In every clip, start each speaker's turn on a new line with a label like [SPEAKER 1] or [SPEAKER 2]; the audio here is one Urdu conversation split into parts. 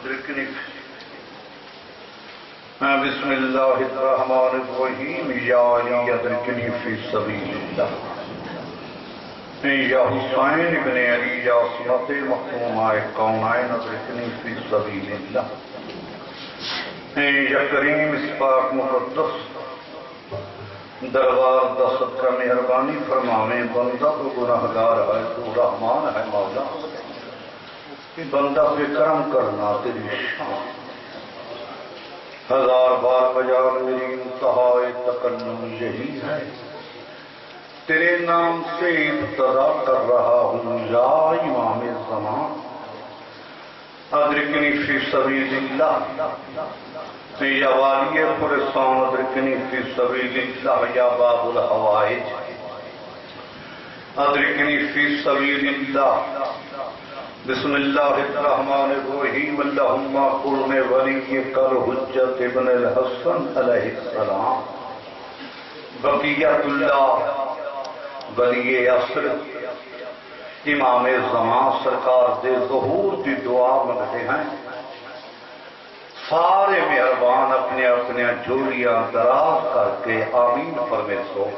[SPEAKER 1] أدركني بسم الله الرحمن الرحيم يا علي أدركني في سبيل الله يا حسين بن علي يا عصمت مختومہ کونین أدركني في سبيل الله یا کریم اس پاک مقدس دربار دست کا مہربانی فرماویں بندہ تو گناہگار ہے تو رحمان ہے مولا بندہ پہ کرم کرنا تیری شان ہزار بار بجار میری انتہائی تکلم یہی ہے تیرے نام سے ابتدا کر رہا ہوں یا امام زمان ادرکنی فی سبیل اللہ یا والی فرسان ادرکنی فی سبیل اللہ یا باب الحوائج ادرکنی فی سبیل اللہ بسم اللہ الرحمن الرحیم اللہم قرن ولیک الحجت ابن الحسن علیہ السلام بقیت اللہ ولی عصر امام زمان سرکار دے ظہور دی دعا منگتے ہیں سارے مہربان اپنے اپنے جھولیاں دراز کر کے آمین فرمے سو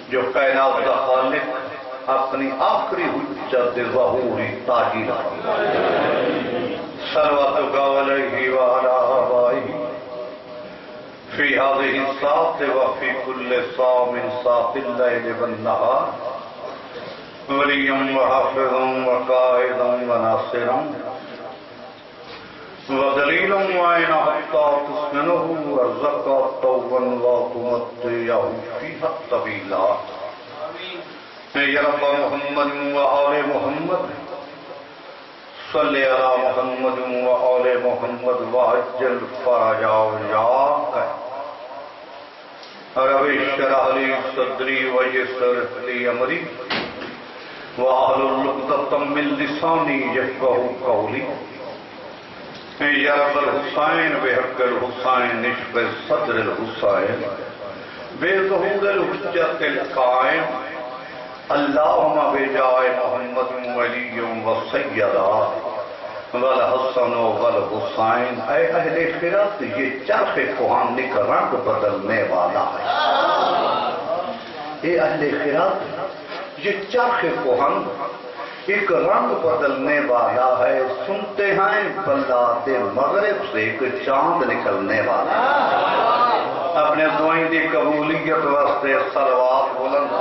[SPEAKER 1] جو کائنات کا خالق اپنی آخری حجت ظہوری تاجی رہا صلوات علیہ وعلی آبائہ فی هذه الساعة وفی کل صام ساعة اللیل والنہار ولیا وحافظا وقائدا وناصرا ودلیلا وعینا حتی تسمنه ورزقا طوبا وتمتعه فیہا طویلا یا رب محمد وآل محمد صلی علی محمد وآل محمد وعجل فرجا وجاک رب اشرح لی صدری ویسر لی امری وَأَحْلُلْ عُقْدَةً مِّن لِّسَانِي يَفْقَهُوا قَوْلِي یا رب الحسین بحق الحسین نشف صدر الحسین بے ظہور الحجت القائم اللہم بجائے محمد ولی و سیدہ والحسن والحسین اے اہل خیرات یہ چرخ کوہانی کا رنگ بدلنے والا ہے اے اہل خیرات یہ چرخ کوہن ایک رنگ بدلنے والا ہے سنتے ہیں بلاد مغرب سے ایک چاند نکلنے والا ہے اپنے دعائیں دی قبولیت واسطے صلوات بلند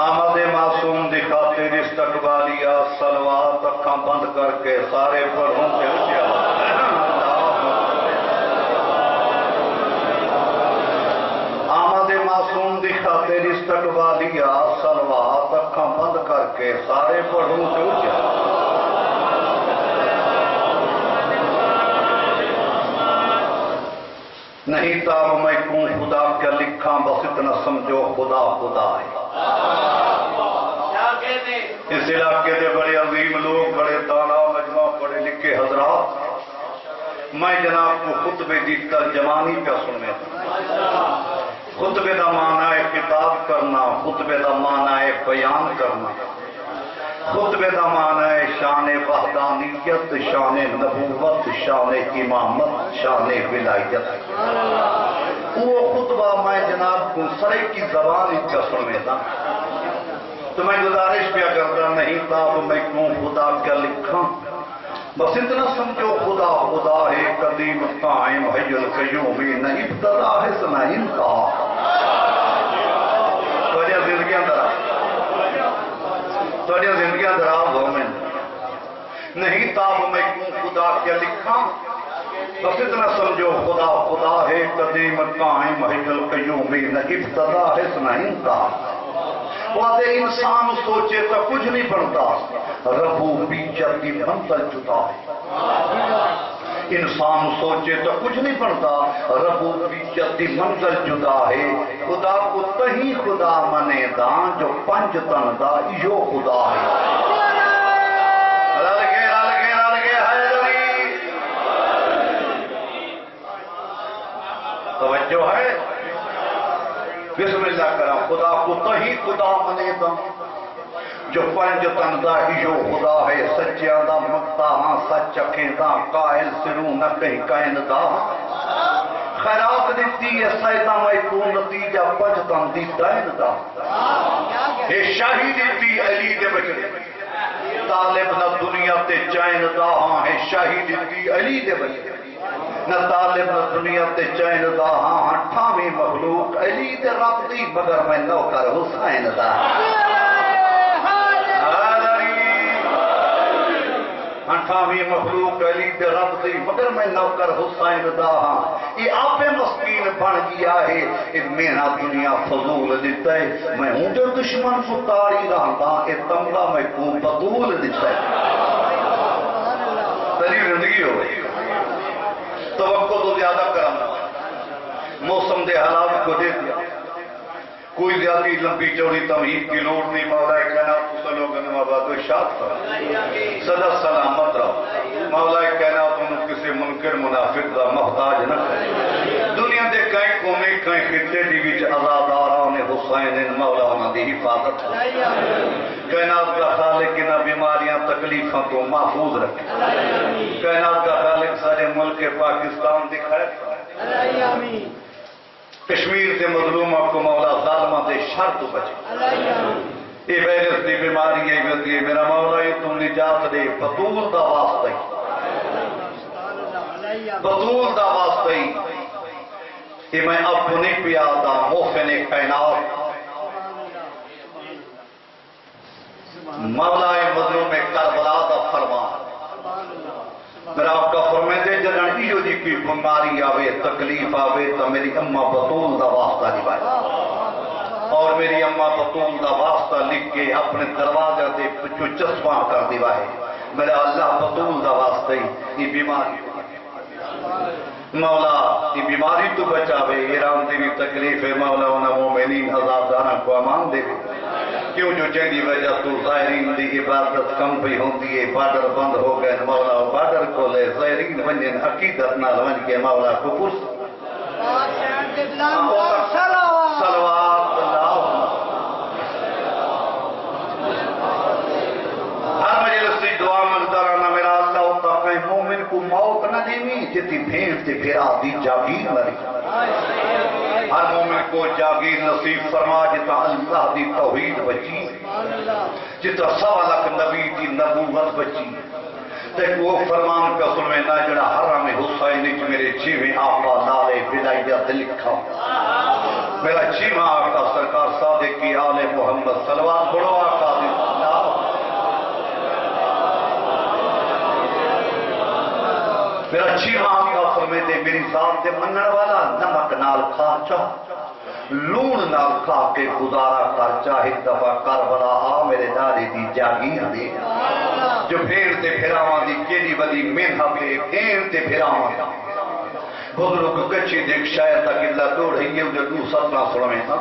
[SPEAKER 1] آمد معصوم دی خاطر استقبالیہ صلوات اکھاں بند کر کے سارے پڑھوں کے اچھا معصوم دی خاطر استقبالیہ صلوات اکھاں بند کر کے سارے پڑھوں سے اچھا نہیں تاب میں کون خدا کیا لکھاں بس اتنا سمجھو خدا خدا ہے اس علاقے دے بڑے عظیم لوگ بڑے دانا مجمع پڑھے لکھے حضرات میں جناب کو خطبے دی ترجمانی پہ سننے خطبے دا معنی ہے خطاب کرنا خطبے دا معنی ہے بیان کرنا خطبے دا معنی ہے شان وحدانیت شان نبوت شان امامت شان ولایت وہ خطبہ میں جناب کو سرے کی زبان کا سننے تھا تو میں گزارش پہ کرتا نہیں تاب میں کیوں خدا کیا لکھاں بس اتنا سمجھو خدا خدا ہے قدیم قائم حی القیوم نہ ابتدا ہے نہ انتہا توجہ زندگیاں دراب ہو میں نہیں تاب میں کیوں خدا کیا لکھاں بس اتنا سمجھو خدا خدا ہے قدیم قائم حی القیوم نہ ابتدا ہے نہ انتہا وعدے انسان سوچے تو کچھ نہیں بنتا ربو بیچر کی منزل جدا ہے انسان سوچے تو کچھ نہیں بنتا ربو بیچر کی منزل جدا ہے خدا کو تہی خدا منے دان جو پنج تن دا یو خدا ہے توجہ ہے بسم اللہ کرام خدا کو تہی خدا منے دا جو پنج تندا ہیو خدا ہے سچیاں دا مکتا ہاں سچ اکھیں دا قائل سروں نہ کہیں کائن دا خیرات دیتی ہے سیدہ میں کو نتیجہ پنج تن دی دائن دا اے شاہی دیتی علی دے بچے طالب نہ دنیا تے چین دا ہاں ہے شاہی دیتی علی دے بچے نہ طالب نہ دنیا تے چین دا ہاں ہٹھاویں مخلوق علی دے رب دی مگر میں نوکر حسین دا ہٹھاویں مخلوق علی دے رب دی مگر میں نوکر حسین دا ہاں یہ آپ مسکین بن گیا ہے یہ میرا دنیا فضول دیتا ہے میں ہوں جو دشمن کو تاری رہتا یہ تمغہ میں کو بدول دیتا ہے تری زندگی ہو گئی توقع تو زیادہ کرنا موسم دے حالات کو دے دیا کوئی زیادی لمبی چوڑی تمہید کی لوٹ نہیں مولا کائنات کو سلوگن مباد و شاد کر صدا سلامت رہو مولا کائنات انہوں کسی منکر منافق دا محتاج نہ کرے دنیا دے کہیں قومی کہیں خطے دی وچ آزاداران حسین مولا انہوں دی حفاظت کائنات کا خالق نہ بیماریاں تکلیفوں کو محفوظ رکھے کائنات کا خالق سارے ملک پاکستان دکھائے کشمیر سے مظلومہ کو مولا ظالمہ دے شر تو بچے یہ ویرس دی بیماری ہے میرا مولا یہ تم نجات دے بطول دا واسطہ بطول دا واسطہ یہ میں اپنی پیادہ محسن کائنات مولا مظلوم کربلا دا فرمان میرا آپ کا فرمائے دے جنان ایو جی کی بیماری آوے تکلیف آوے تو میری اماں بطول دا واسطہ دیوائے اور میری اماں بطول دا واسطہ لکھ کے اپنے دروازہ دے پچھو چسپاں کر دیوائے میرا اللہ بطول دا واسطہ یہ بیماری مولا یہ بیماری تو بچاوے ایران دیوی تکلیف ہے مولا انہا مومنین عذاب دانا کو امان دے کیوں جو جنگی وجہ تو ظاہرین دی عبادت کم پہ ہوندی ہے بارڈر بند ہو گئے مولا بارڈر کو لے ظاہرین ونجن عقیدت نہ لون کے مولا کو پرس صلوات اللہ ہر مجلس سے دعا منظرانا میرا اللہ ہوتا کہ مومن کو موت نہ دیمی جتی بھیڑ سے پھرا دی جاگیر مری ہر مومن کو جاگیر نصیب فرما جتا اللہ دی توحید بچی جتا 1.25 لاکھ نبی دی نبوت بچی تک وہ فرمان کا سنوینا جڑا حرام حسین کی میرے چیویں آقا لالے بدائیہ دل کھا میرا چیویں آقا سرکار صادق کی آل محمد صلوات پڑھو آقا دی میرا چیویں آقا فرمے دے میری ذات دے منن والا نمک نال کھا چاہ لون نال کھا کے گزارا کر چاہے دفعہ کربلا آ میرے نالے دی جاگیر دے جو بھیڑ تے پھراواں دی کیڑی وڈی محنت ہے بھیڑ تے پھراواں بزرگ کچھی دیکھ شاید تک اللہ توڑ ہے یہ جو سطنا سنویں نا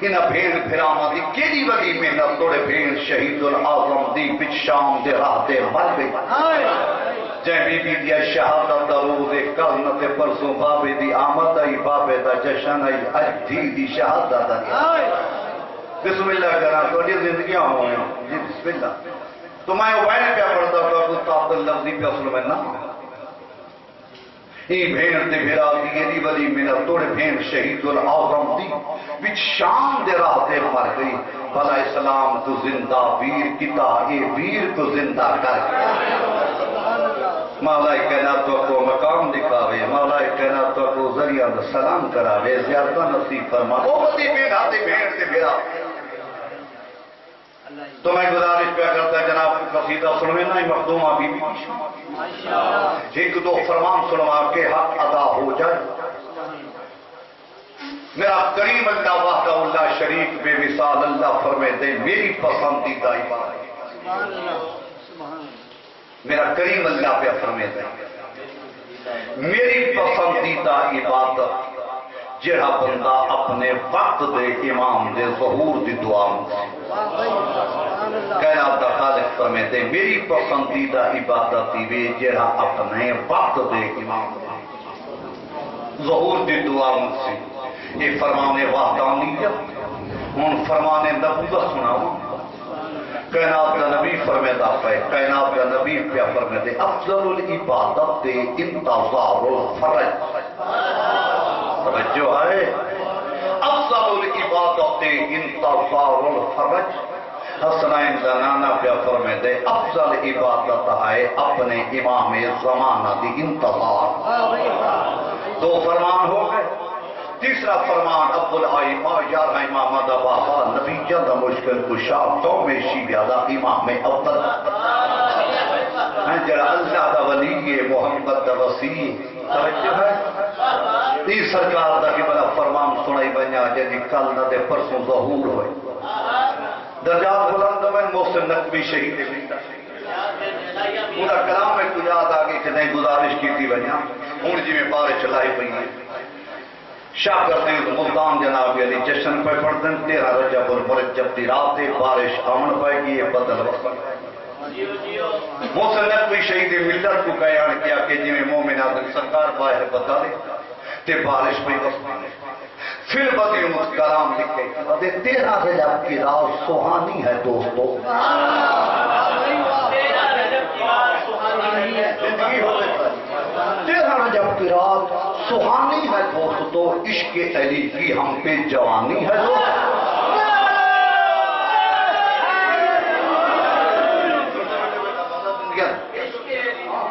[SPEAKER 1] انہا بھیڑ پھراواں دی کیڑی وڈی محنت توڑے بھیڑ شہید العظم دی بچ شام دے راہ تے مر گئی جائیں بی بی دیا شہادت درود کرن تے پرسوں بابے دی آمد آئی بابے دا جشن آئی اج دھی دی شہادت آئی بسم اللہ کرنا تو یہ زندگیاں ہوئے جی بسم اللہ تو میں اوائن پہ پڑھتا تو گفتاب اللفظی پہ اصل میں نہ یہ بھین تے بھیرا دی یہ دی ولی میرا توڑے بھین شہید العظم دی وچ شام دے راہ تے مر گئی بھلا اسلام تو زندہ ویر کتا اے ویر تو زندہ کر مولا کائنات کو مقام دکھاوے مولا کائنات کو ذریعہ سلام کراوے زیادہ نصیب فرما وہ بدی بھیڑا تے بھیڑ تے بھیڑا تو میں گزارش پہ کرتا ہے جناب قصیدہ سنویں نا مخدومہ بی بی ایک دو فرمان سنوا کے حق ادا ہو جائے میرا کریم اللہ وحدہ اللہ شریک بے مثال اللہ فرمے دے میری پسندیدہ عبادت میرا کریم اللہ پہ فرمے دے میری پسندیدہ عبادت جہاں بندہ اپنے وقت دے امام دے ظہور دی دعا کائنات دا خالق فرمے دے میری پسندیدہ عبادت دی جہاں اپنے وقت دے امام دے ظہور دی دعا سے یہ فرمان وحدانیت ہوں فرمان نبوت سناؤں کائنات کا نبی فرمیتا پہ کائنات کا نبی پہ فرمیتے افضل العبادت انتظار الفرج فرج جو ہے افضل العبادت انتظار الفرج حسنین زنانہ پہ فرمیتے افضل عبادت ہے اپنے امام زمانہ دی انتظار دو فرمان ہو گئے تیسرا فرمان عبدالعیمہ یارہ امام دباہا نبی جد مشکل کشا تو میں شیبیادہ امام اول جڑا اللہ دا ولی محمد دا وسیع توجہ ہے تی سرکار دا کہ بڑا فرمان سنائی بنیا جی کل نہ دے پرسوں ظہور ہوئے درجات بلند میں محسن نقوی شہید پورا کلام میں کچھ یاد آگے کہ نہیں گزارش کی تھی بنیا ہوں جی میں بارش چلائی پئی ہے شاہ کرتے ہیں ملتان جناب علی جشن پہ پڑھتے ہیں 13 رجب المرجب دی رات بارش آمن پائے گی یہ بدل وقت محسن نقوی شہید ملت کو بیان کیا کہ جی میں مومن آدم سرکار باہر بتا دے تے بارش پہ وقت پھر بدیوں کلام لکھے 13 رجب کی رات سہانی ہے دوستو زندگی ہوتے 13 رجب کی رات سہانی ہے دوستو عشق علی کی ہم پہ جوانی ہے دوستو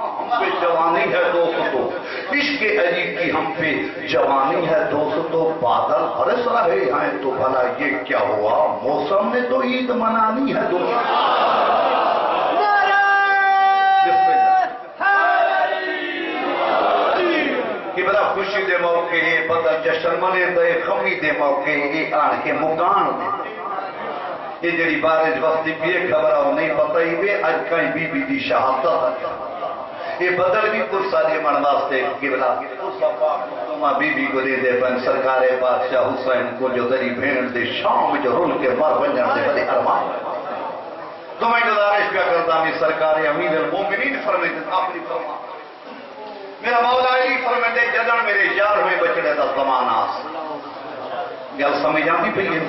[SPEAKER 1] ہم پہ جوانی ہے دوستو عشق علی کی ہم پہ جوانی ہے دوستو بادل برس رہے ہیں تو بھلا یہ کیا ہوا موسم نے تو عید منانی ہے دوستو خوشی دے موقع بدل جشن منے دے خمی دے موقع آن کے مکان دے یہ جڑی بارش وقتی بھی خبر ہو نہیں پتائی بے اج کئی بی بی دی شہادت یہ بدل بھی کچھ سالی من واسطے قبلہ بی بی کو دے پن سرکار بادشاہ حسین کو جو دری بھیڑ دے شام جو رول کے مر بنجن دے بڑے ارمان تو میں گزارش کیا کرتا ہوں سرکار امیر المومنین فرمیتے اپنی فرمان میرا مولا علی فرمیتے جدن میرے یار ہوئے بچڑے دا زمانہ گل سمجھ آتی پئی ہے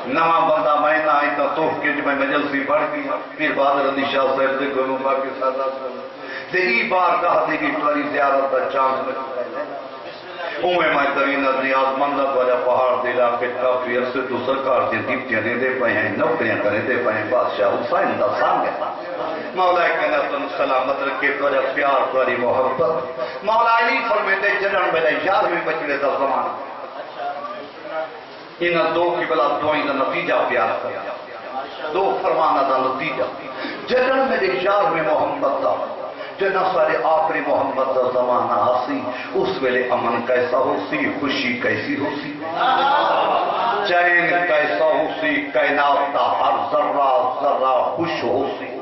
[SPEAKER 1] نواں بندہ میں نہ آئی تو توف کے جو میں مجلسی پڑھ گیا پھر بادر علی شاہ صاحب سے گلوں باقی سادات کروں تے ای بار کہا دی کہ توری زیارت دا چانس میں اوے میں ترین نیاز مندت والا پہاڑ دلا کے کافی عرصے تو سرکار سے دیپتیاں دے پئے ہیں نوکریاں کرے دے پئے ہیں بادشاہ حسین دا سانگ مولا کہنا سلامت رکھے تجھے پیار تاری محبت مولا علی فرمیتے جنن میرے یار میں بچڑے دا زمانہ ان دو کی بلا دوئیں دا نتیجہ پیار کر دو فرمانہ دا نتیجہ جنن میرے یار میں محبت دا جنہ سارے آخری محمد دا زمانہ آسی اس ویلے امن کیسا ہو سی خوشی کیسی ہو سی چین کیسا ہو سی کائنات تا ہر ذرہ ذرہ خوش ہو سی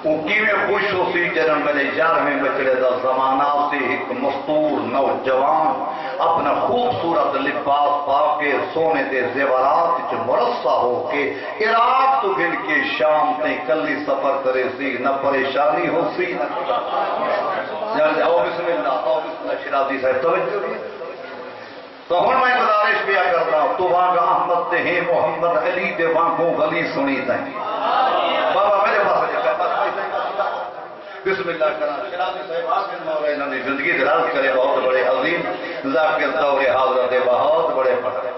[SPEAKER 1] اوکی میں خوش ہو سی جنم میرے یار میں بچڑے دا زمانہ سے ایک مستور نوجوان اپنا خوبصورت لباس پا کے سونے دے زیورات جو مرصع ہو کے عراق تو گھن کے شام تے کلی سفر کرے سی نہ پریشانی ہو سی نہ او بسم اللہ شرازی صاحب توجہ تو ہن میں گزارش کیا کر رہا ہوں تو وہاں کا احمد تے ہیں محمد علی دے وہاں کو غلی سنی تھیں بابا میرے پاس بسم اللہ کرنا شرازی صاحب آخر مولا انہوں نے زندگی دراز کرے بہت بڑے عظیم ذاکر دور حضرت بہت بڑے پڑھے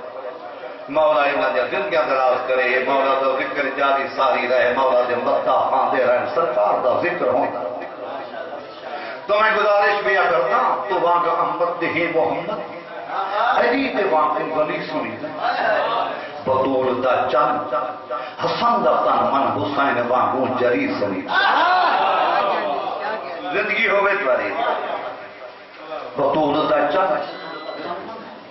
[SPEAKER 1] مولا انہوں نے زندگی دراز کرے مولا دا ذکر جاری ساری رہے مولا دے مدہ آندے رہے سرکار دا ذکر ہوتا تو میں گزارش بھی کرتا تو وہاں کا احمد دے محمد علی دے وہاں کی غلی سنی بدور دا چند حسن دا تن من حسین وہاں جری سنی زندگی ہوئے باری بطول دا چند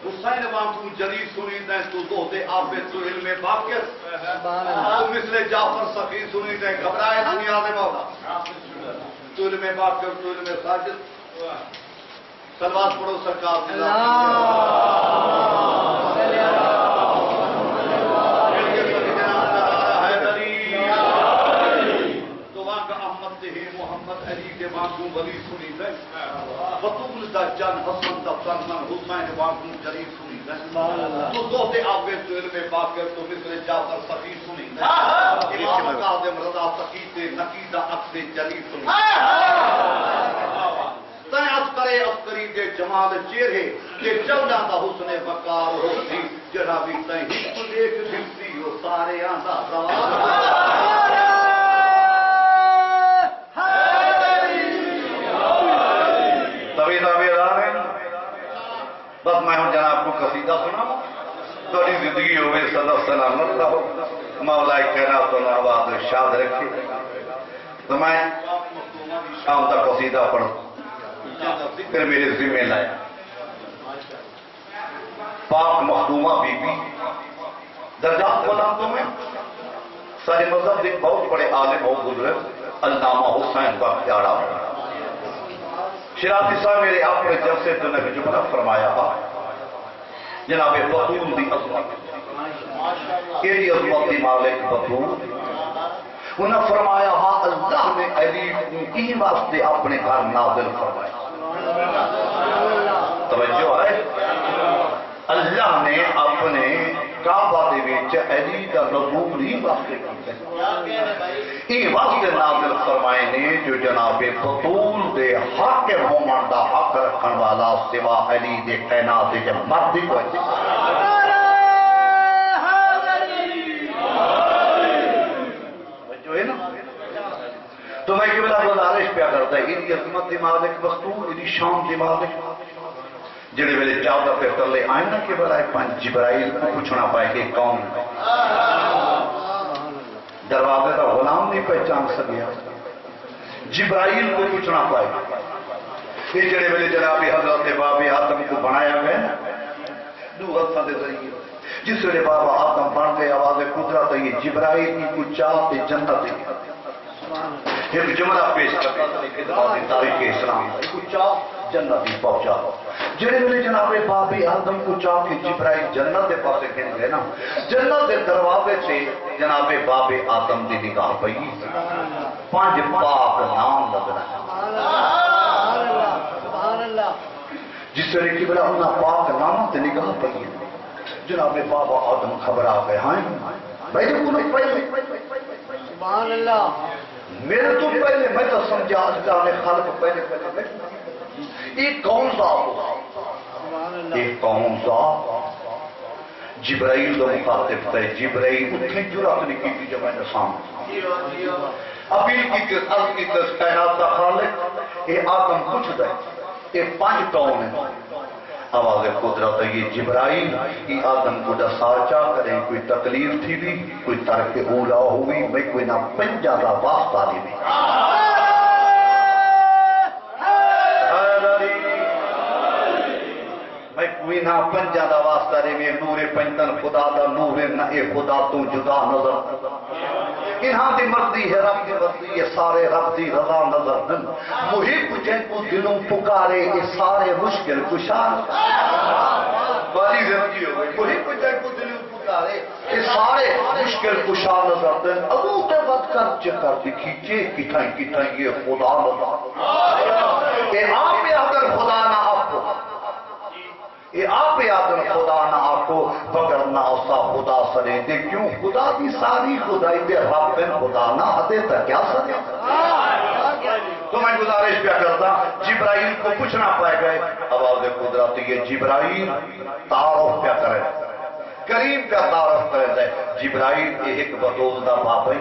[SPEAKER 1] حسین وانکو جری سنیدہ ہے تو دوہتے آبت تو علم باقیت تو مثل جعفر سخی سنیدہ ہے گھبرائے دنیا دے مولا تو علم باقیت تو علم ساجد سلوات پڑھو سرکار ولی سنی دے بطول دا جان حسن دا فرمان حسین واقعی جریف سنی
[SPEAKER 2] تو دوتے آگے تو علم باقر تو مثل جعفر سقی سنی امام کاظم رضا سقی تے نقیدہ عقد جلی سنی تن عسکرے عسکری دے جمال چہرے کہ چلدا دا حسن وقار ہو سی جنابی تیں ہک دیکھ دلسی ہو سارے آندا
[SPEAKER 1] بس میں ہوں جناب کو قصیدہ سنا تھوڑی زندگی ہوئے صدا سلامت رہو مولا کائنات تو آباد شاد رکھے تو میں شام تک قصیدہ پڑھوں پھر میرے ذمہ لایا پاک مخدومہ بی بی درجہ غلام تو میں سارے مذہب ایک بہت بڑے عالم ہو گزرے علامہ حسین کا پیارا شرافی صاحب میرے آپ کے جلسے تو نے جملہ فرمایا تھا جناب بطول دی عظمت کیڑی عظمت دی مالک بطول انہوں نے فرمایا ہاں اللہ نے علی کو کی واسطے اپنے گھر نازل فرمایا توجہ ہے اللہ نے اپنے کعبہ دے وچ علی دا نزول ہی واسطے کیتا یہ واسطے نازل فرمائے نے جو جناب بطول دے حق مومن دا حق رکھن والا سوا علی دے کائنات جب مردی کو جو ہے نا تو میں کہ بلا گزارش پیا کرتا ہے یہ عظمت دی مالک بطول یہ شان دی مالک جڑے ویلے چادر پہ تلے آئیں نا کہ بلائے پنج جبرائیل کو پوچھنا پائے کہ کون دروازے کا غلام نہیں پہچان سکیا جبرائیل کو پوچھنا پائے یہ جڑے ویلے جناب حضرت باب آدم کو بنایا گیا دو غلطہ دے ذریعے جس ویلے بابا آدم بن گئے آواز قدرت یہ جبرائیل کی کچھ چاہتے جنت ایک جملہ پیش کرتے ہیں تاریخ اسلام کچھ چاہ جنت ہی پہنچا جڑے ویلے جناب باب آدم کو چاہ کے جبرائیل جنت دے پاسے کھن گئے نا جنت دے دروازے سے جناب باب آدم دی نگاہ پئی پانچ پاک نام لگنا جس طرح کی بلا انہاں پاک نام تے نگاہ پئی جناب بابا آدم خبر آ گئے ہاں بھائی جو انہوں پہلے سبحان اللہ میرے تو پہلے میں تو سمجھا اللہ نے خالق پہلے ایک کون سا ایک کون سا جبرائیل دو مخاطب تھے جبرائیل اتنی جرات نہیں کی تھی جب میں نے سامنے اپیل کی تھی عرض کی تھی کائنات کا خالق اے آدم کچھ دے اے پانچ کون ہیں آواز قدرت ہے یہ جبرائیل یہ آدم کو دساچا کریں کوئی تکلیف تھی بھی کوئی ترک اولا ہوئی میں کوئی نہ پنجا دا واسطہ لی بھی میں کوئی نہ پنجا دا واسطہ لی بھی نور پنجتن خدا دا نور نہ خدا تو جدا نظر انہاں دی مرضی ہے رب دی مرضی یہ سارے رب دی رضا نظر دن محب جن کو دلوں پکارے یہ سارے مشکل کشار والی زندگی ہو گئی محب جن کو دلوں پکارے یہ سارے مشکل کشار نظر دن ابو تے بد کر چکر دکھی چے کٹھائیں یہ خدا نظر کہ آپ اگر خدا نہ آپ یہ آپ یادن خدا نہ آکو بگر نہ اسا خدا سرے دے کیوں خدا دی ساری خدائی دے رب بن خدا نہ ہدے تا کیا سرے تو میں گزارش پیا کرتا جبرائیل کو پوچھنا پائے گئے آواز قدرت یہ جبرائیل تعارف پیا کرے کریم کا تعارف کرے دے جبرائیل ایک بطول دا باپ ہے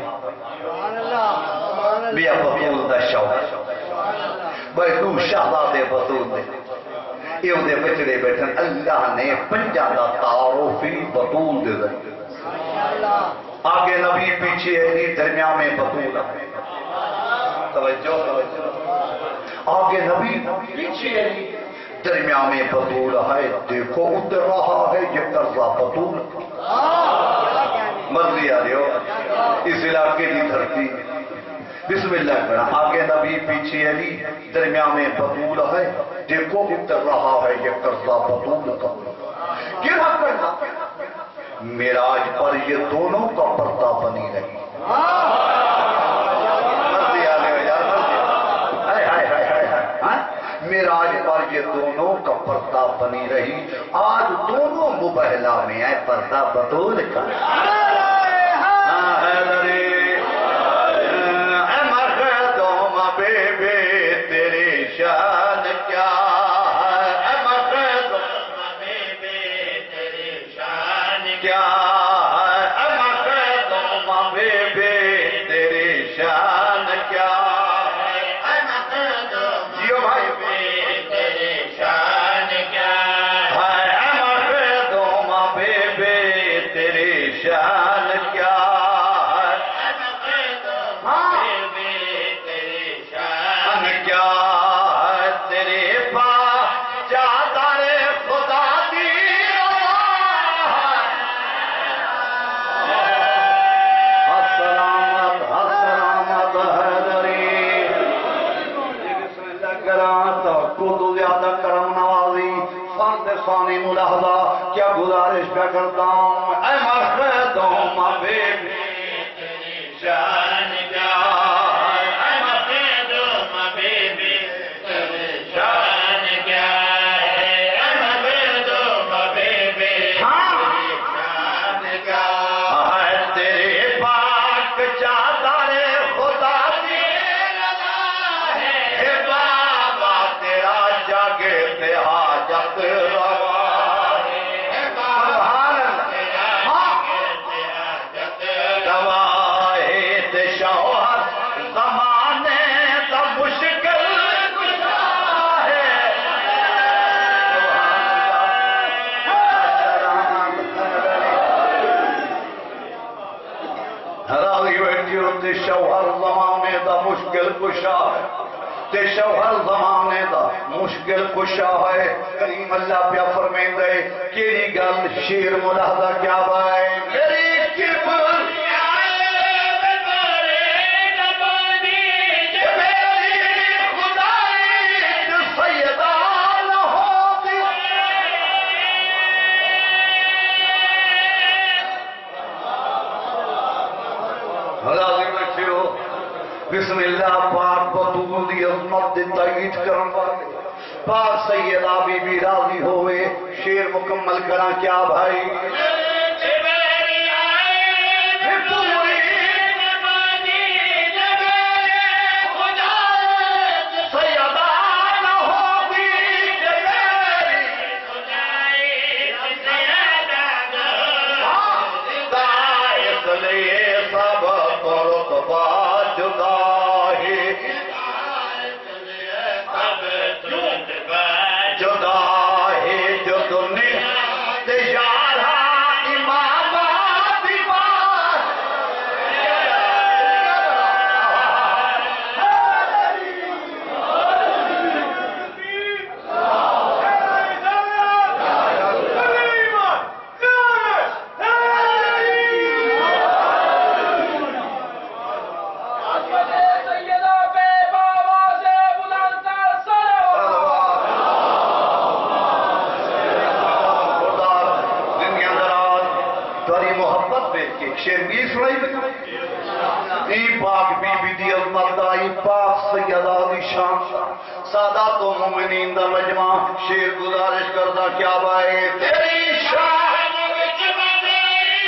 [SPEAKER 1] بیا بطول دا شوق بھائی تو شہزادے بطول دے یہ دے بچڑے بیٹھن اللہ نے پنجا دا تعارفی بطول دے دے آگے نبی پیچھے ہے درمیان میں بطول توجہ آگے نبی پیچھے ہے درمیان میں بطول ہے دیکھو اتر رہا ہے یہ قرضہ بطول مرضی آ رہی ہو اس علاقے کی دھرتی بسم اللہ کرنا آگے نبی پیچھے علی درمیان میں بطول ہے دیکھو اتر رہا ہے یہ قرضہ بطول کا کیا کرنا معراج پر یہ دونوں کا پردہ بنی رہی مرضی آنے میں یار مرضی معراج پر یہ دونوں کا پردہ بنی رہی، آج دونوں مبہلا میں ہے پردہ بطول کا۔ شان کیا ہے اے مخدوم بے تیری شان کیا ہے اے مخدوم بے تیری شان کیا ہے اے مخدوم جیو بھائی بے تیری شان کیا ہے اے مخدوم بے تیری شان کیا ہے اے مخدوم بے تیری شان کیا ثانی ملاحظہ کیا گزارش پہ کرتا ہوں اے مخدوم بے تیری شان کیا اے مخدوم بے تیری شان کیا اے مخدوم بے تیری شان کیا ہے تیرے پاک چادر خدا دی لگا ہے بابا تیرا جاگے تے حاجت شوہر زمانے دا مشکل کشا ہے تے شوہر زمانے دا مشکل کشا ہے کریم اللہ پیا فرمائیں دے کیری گل شیر ملاحظہ کیا بائے میری کبر بسم اللہ پاک بطول دی عظمت دی تائید کرن والے پاک سیدہ بی بی راضی ہوئے شیر مکمل کرا کیا بھائی سادات و مومنین دا مجمع شیر گزارش کردہ کیا بائے تیری شان وچ بدری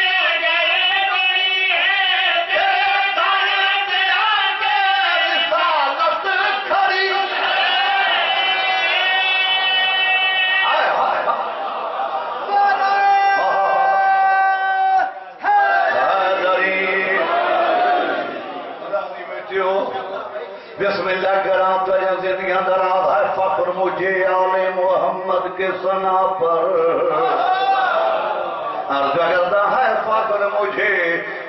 [SPEAKER 1] بڑی ہے تیرے دانت آگے رسالت کھڑی بسم اللہ کرام تجھے زندگیاں دراز ہے فخر مجھے آل محمد کے ثنا پر عرض کرتا ہے فخر مجھے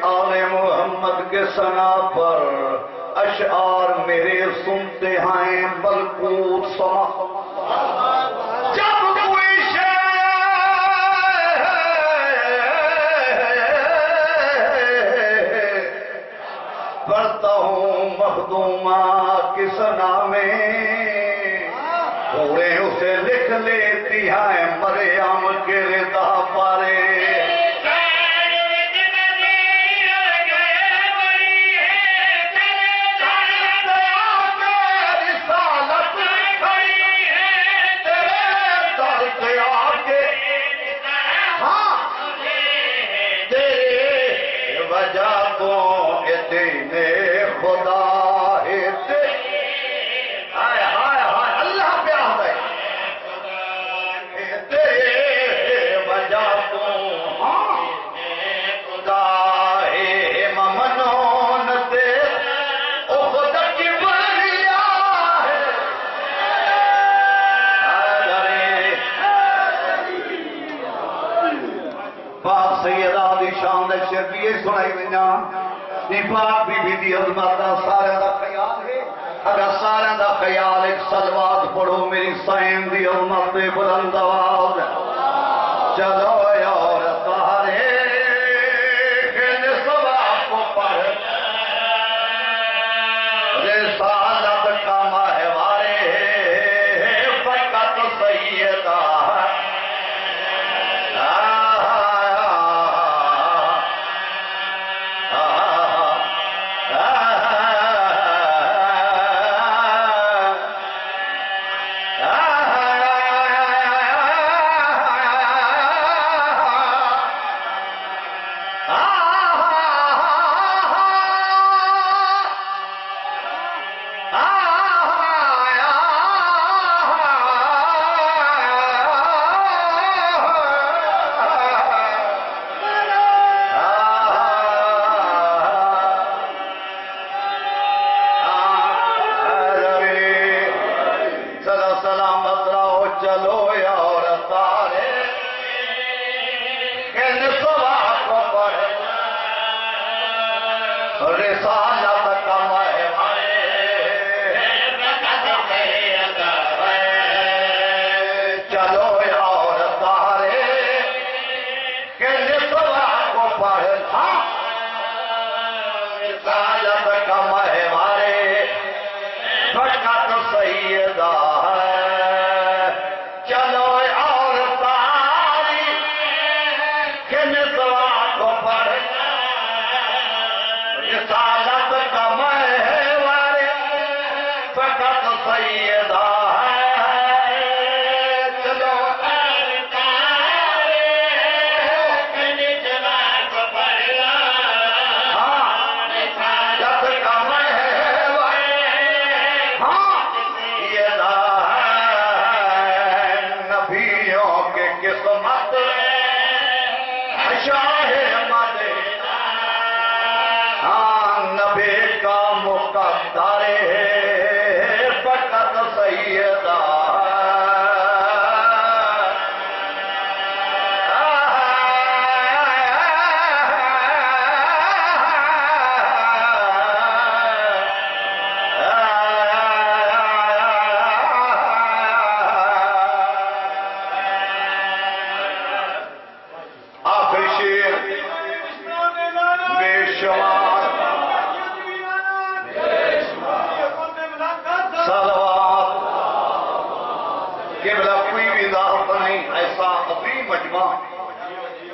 [SPEAKER 1] آل محمد کے ثنا پر اشعار میرے سنتے ہیں بلقوت سما جب کوئی پڑھتا ہوں مخدومہ کس نامے پورے اسے لکھ لیتی ہیں مریم کے رضا پارے رسالت کھڑی
[SPEAKER 2] پاک سیدہ دی شان دے شربیے سنائی بنا نی پاک بی بی دی عظمت دا سارے دا خیال ہے اگر سارے دا خیال ایک سلوات پڑھو میری سائن دی عظمت دے بلند آواز چلو یار سارے کہ نسوات کو پڑھ رسالت کا مہوارے فقط سیدہ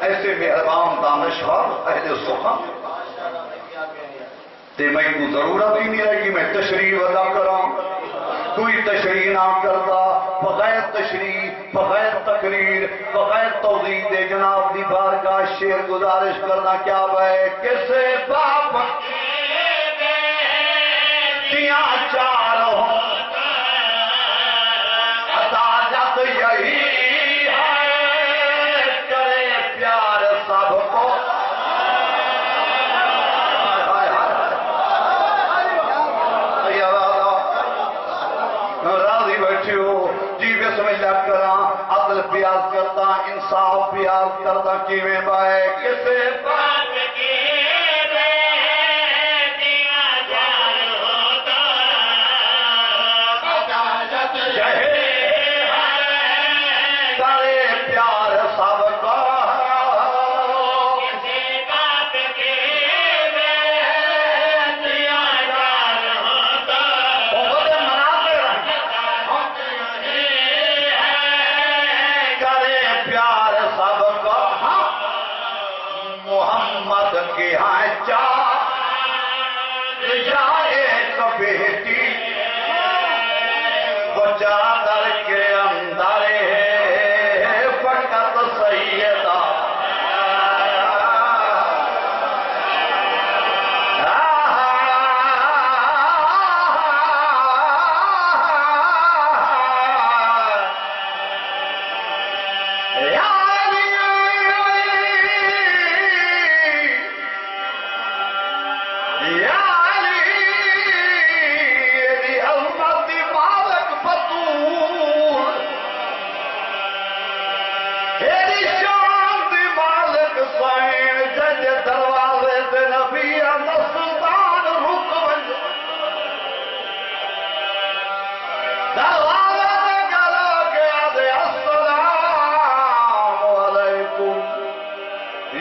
[SPEAKER 2] ایسے مہربان دانشور اہل سخن تے میں کو ضرورت ہی نہیں رہی کہ میں تشریح ادا کراں کوئی تشریح نہ کرتا بغیر تشریح بغیر تقریر بغیر توضیح دے جناب دی بارگاہ شعر گزارش کرنا کیا بھائی کسے باپ دیا چار ہوں عدالت یہی عدل پیاز کرتا انصاف پیاز کرتا کیویں بائے کسے بات کی دیا جان ہوتا عدالت یہی سارے پیار سب کا کسے بات کی دیا جان ہوتا بہت مناظر پیار سب کا محمد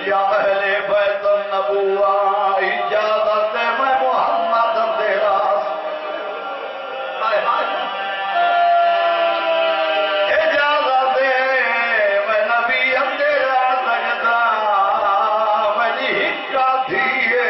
[SPEAKER 2] یا اہل بیت النبوہ اجازت ہے میں محمد تیرا اجازت ہے میں نبی تیرا سجدہ میری ہکا دھیے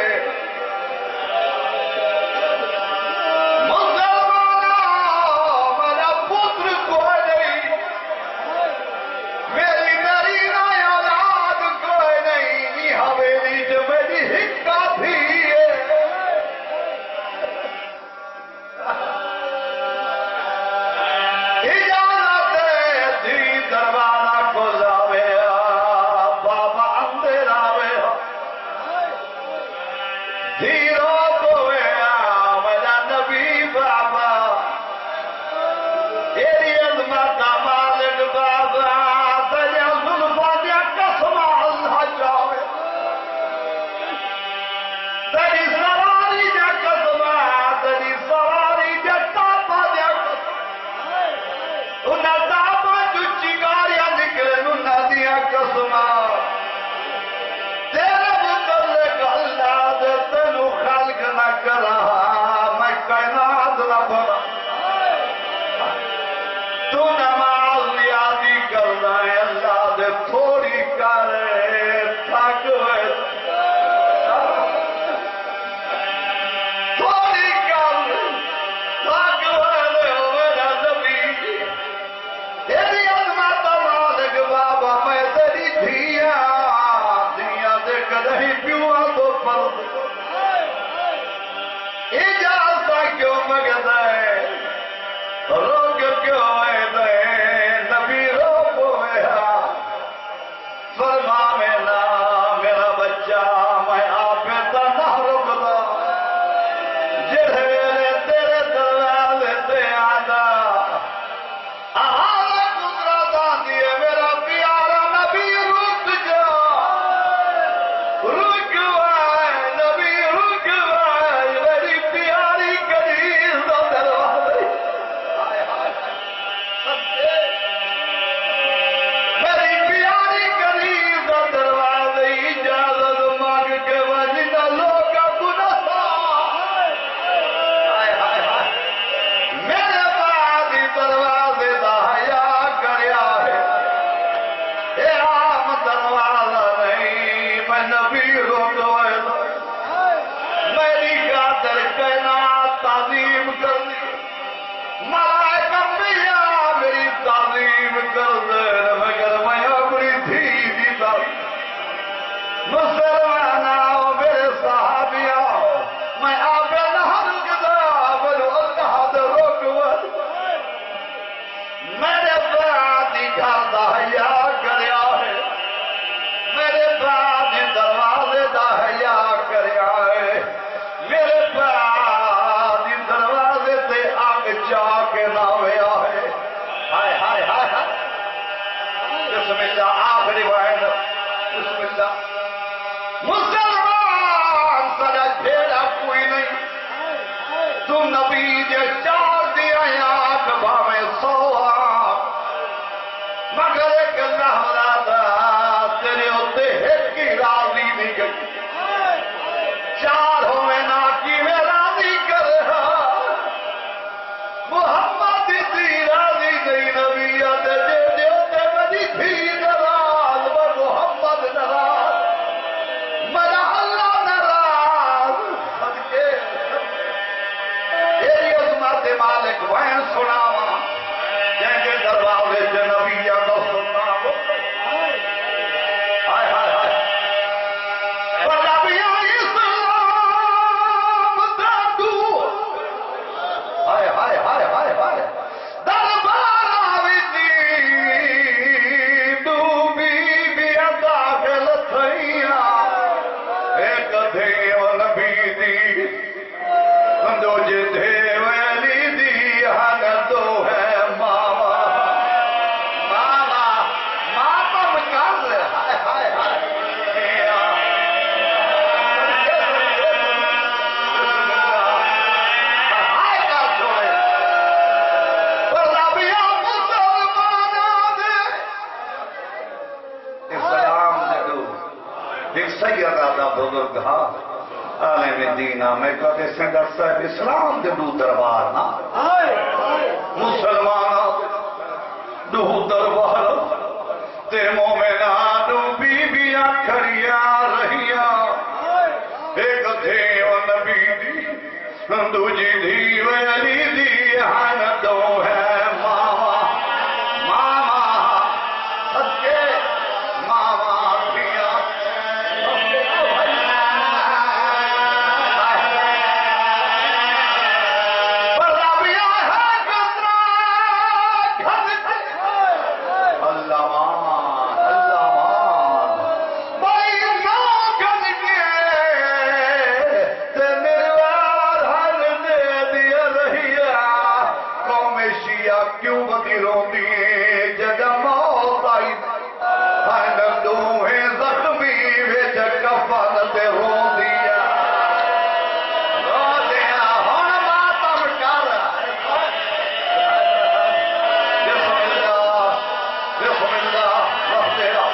[SPEAKER 1] ایک سیدہ بزرگ ہاں عالم دینا میں کہتے سنگر صاحب اسلام دے دو دربار نا مسلمان دو دربار تے مومنانو بی بیاں کھڑیاں رہیاں ایک تھے و نبی دی دوجی دی و علی دی ہن دو ہے ماما ماما سچے ماما دیا کیوں بدی روندی جگہ موت آئی ہن دوہیں زخمی وچ کفن تے روندی رو دیا ہن ماتم کر بسم اللہ تیرا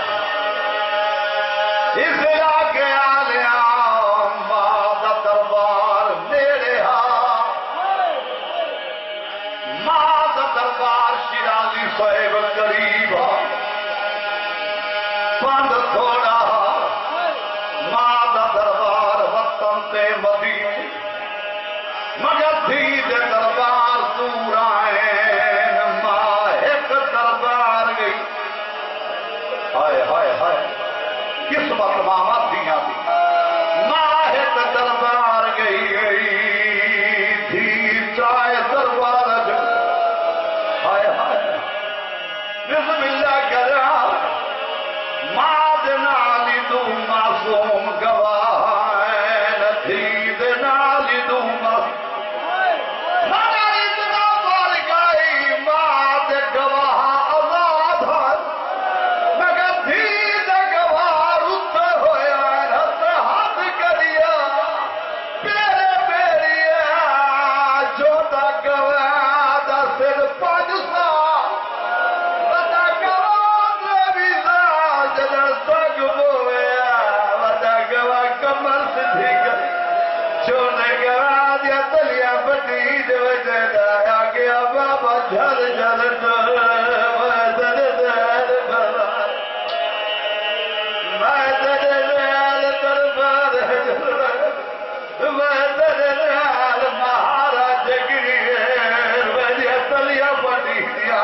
[SPEAKER 1] اس علاقے آلیا ماں دا دربار میرے ہاں ماں دا دربار شیرازی صاحب قریب بند تھوڑا ماں دا دربار وطن تے مدینے مگر دھی دے دربار دور آئے ماں ایک دربار گئی ہائے ہائے ہائے قسمت ماما دیا دی ماں ایک دربار گئی دھی چائے دربار ہائے ہائے بسم اللہ کرا ماں دے نالی دو معصوم گواہ دھی دے نالی دو مگر اتنا بار گئی ماں دے گواہ آزاد ہے مگر دھی دے گواہ رت ہویا رت ہاتھ کریا پیرے پیریا جو دا گواہ دا سر پانچ سا ودا گواہ دے ویزا جدر سگ بویا ودا گواہ کمر سے دھیگا چھونے گواہ دیا تلیا بٹی دے وجہ دایا گیا بابا جھر جھر وزر دیر بھرا وزر دیر دربار وزر دیر مہاراج گری وجہ تلیا بٹی دیا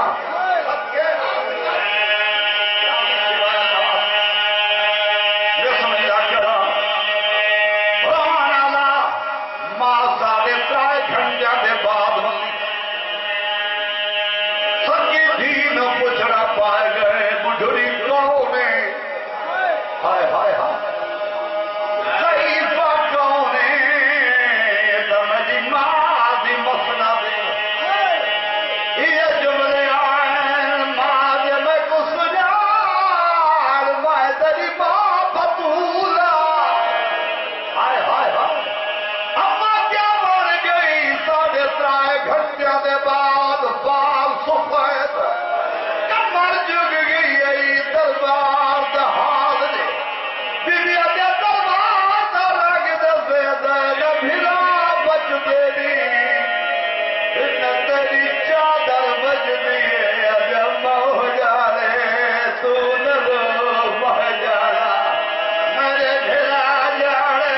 [SPEAKER 1] پائے گئے بڑھڑی گاؤں میں ہائے ہائے ہائے ضعیفہ گاؤں نے دمجی ماں دی مسنا دے یہ جملے آئیں ماں دے میں کسجار میں تیری ماں بطولہ ہائے ہائے ہائے اما کیا بن گئی 3.5 گھنٹے دے بعد بال سفید کمر جگ گئی دربار دا حال دے بیویا دے دربار دا لگ دے زیدہ بھلا بچ دے دی تیری چادر بچ دی جب ہو جانے تو نلو مہ جانا میرے بھلا جانے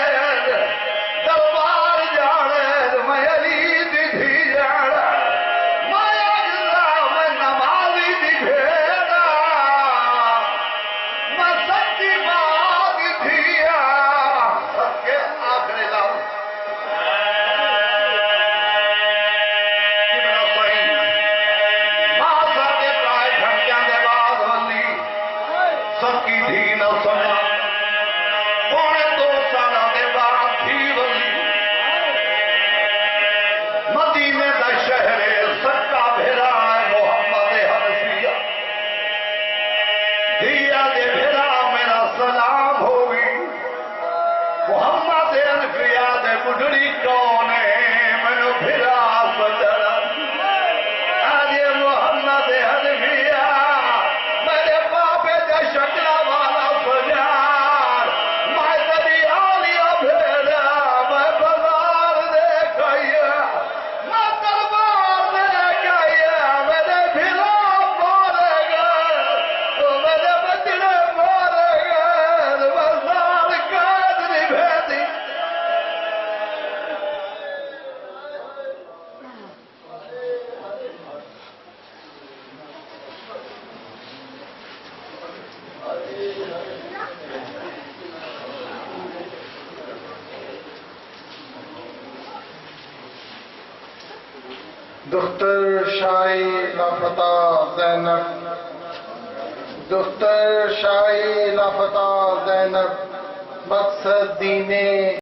[SPEAKER 1] دربار جانے میں علی دی دھی جانا مایا جزا میں نمازی دی بھیڑا میں سچی ماں دی دھیا سب کے آخری لاؤ کبنا صحیح ماں ساڑھے 2.5 گھنٹیاں دے بعد ہوندی سب کی دھی نہ سنا 2.5 سالہ دے بعد دھی ہوندی مدینے دا شہر سکا بھیرا ہے محمد حنفیہ دیا دے بھیرا میرا سلام ہوئی محمد حنفیہ دے بڑھڑی کون ہے منو بھیرا سجڑا آج محمد حنفیہ میرے باپے دے شکلہ والا سجار
[SPEAKER 3] دختر شاہی لافتہ زینب، دختر شاہی لافتہ زینب، مقصد دین